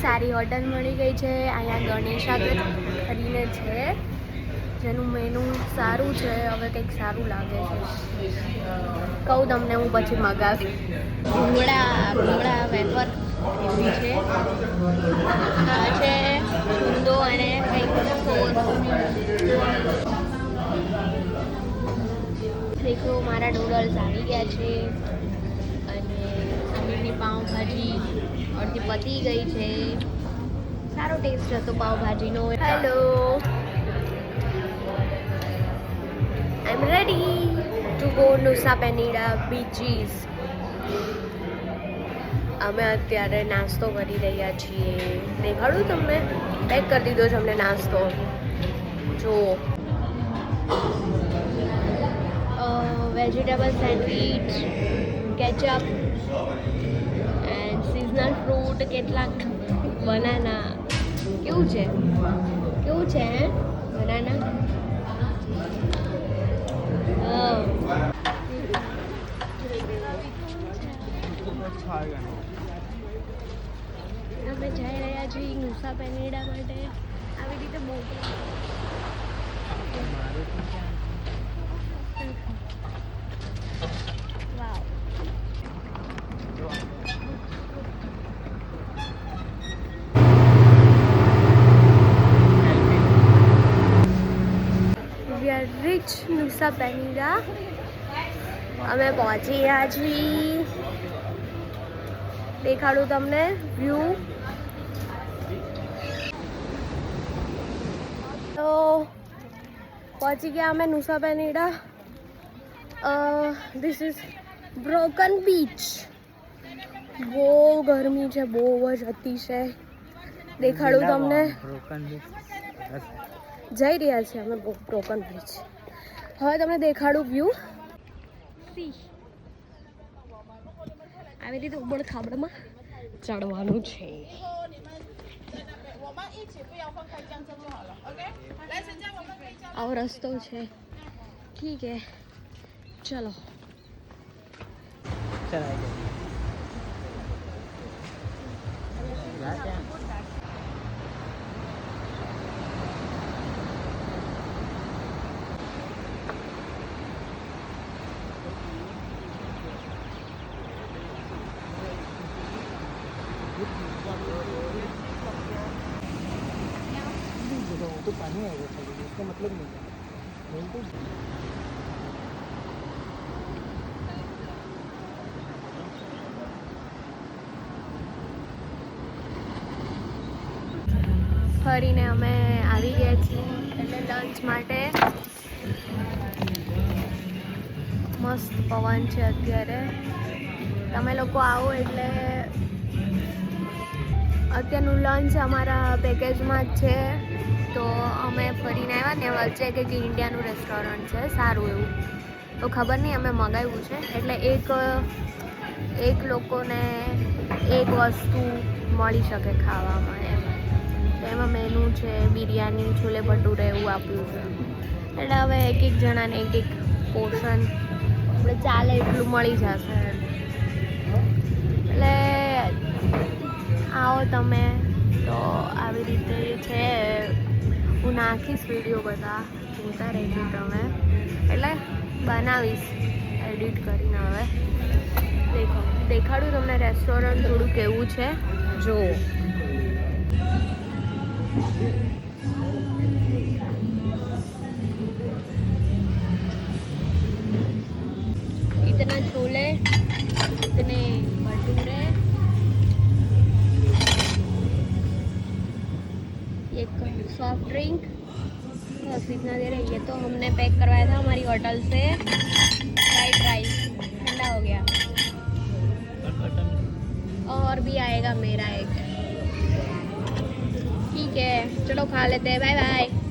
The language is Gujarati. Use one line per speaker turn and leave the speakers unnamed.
સારી હોટલ મળી ગઈ છે અહીંયા ગણેશા કરીને છે, જેનું મેનુ સારું છે. હવે કંઈક સારું લાગે છે, કહું તમને હું પછી મગાવી. ભૂંગળા વેફર એવી છે, આ છે ઊંધો અને કંઈક દેખો મારા નૂડલ્સ આવી ગયા છે અને સમીરની પાઉંભાજી અડધી પતી ગઈ છે. સારો ટેસ્ટ હતો પાઉંભાજીનો. Hello, I am ready to go Nusa Penida beaches. અમે અત્યારે નાસ્તો કરી રહ્યા છીએ. દેખાડું તમને? પેક કરી દીધો છે અમને નાસ્તો. જો vegetable sandwich, ketchup and seasonal fruit, કેટલાક બનાના. કેવું છે બનાના? અમે જઈ રહ્યા છીએ નુસા પેનીડા માટે. આવી રીતે બહુ રીચ નુસા પેનીડા અમે પહોંચી ગયા છીએ. દેખાડું તમને વ્યૂ. તો પહોંચી ગયા અમે Nusa Penida. This is Broken Beach. બહુ ગરમી છે, બહુ જ અતિશય. દેખાડું તમને. જઈ રહ્યા છીએ અમે બ્રોકન બીચ. હવે તમને દેખાડું વ્યૂ. આવી રીતે ઉબડ ખાબડમાં ચડવાનું છે. આવો રસ્તો છે. ઠીક હે, ચલો.
तो पानी आएगा खाली, इसका मतलब नहीं है.
ફરીને અમે આવી ગયા છીએ એટલે લંચ માટે. મસ્ત પવન છે અત્યારે. તમે લોકો આવો એટલે અત્યારનું લંચ અમારા પેકેજમાં જ છે. તો અમે ફરીને આવ્યા ને વચ્ચે કંઈક ઇન્ડિયાનું રેસ્ટોરન્ટ છે સારું એવું, તો ખબર નહીં અમે મગાવ્યું છે. એટલે એક લોકોને એક વસ્તુ મળી શકે ખાવામાં એમ. તો એમાં મેનુ છે બિરયાની, છોલે ભટુરે એવું આપ્યું છે. એટલે હવે એક જણાને એક પોર્શન આપણે ચાલે એટલું મળી જશે. એટલે આવો તમે. તો આવી રીતે છે. હું નાખીશ વિડીયો, બધા જોતા રહેજો તમે. એટલે બનાવીશ એડિટ કરીને. હવે દેખાડું તમને રેસ્ટોરન્ટ થોડું કેવું છે. જો इतना छोले, इतने भटूरे, एक सॉफ्ट ड्रिंक, बस इतना दे रहे. ये तो हमने पैक करवाया था हमारी होटल से. फ्राइड राइस ठंडा हो गया और भी आएगा मेरा एक. ठीक है, चलो खा लेते हैं. Bye bye.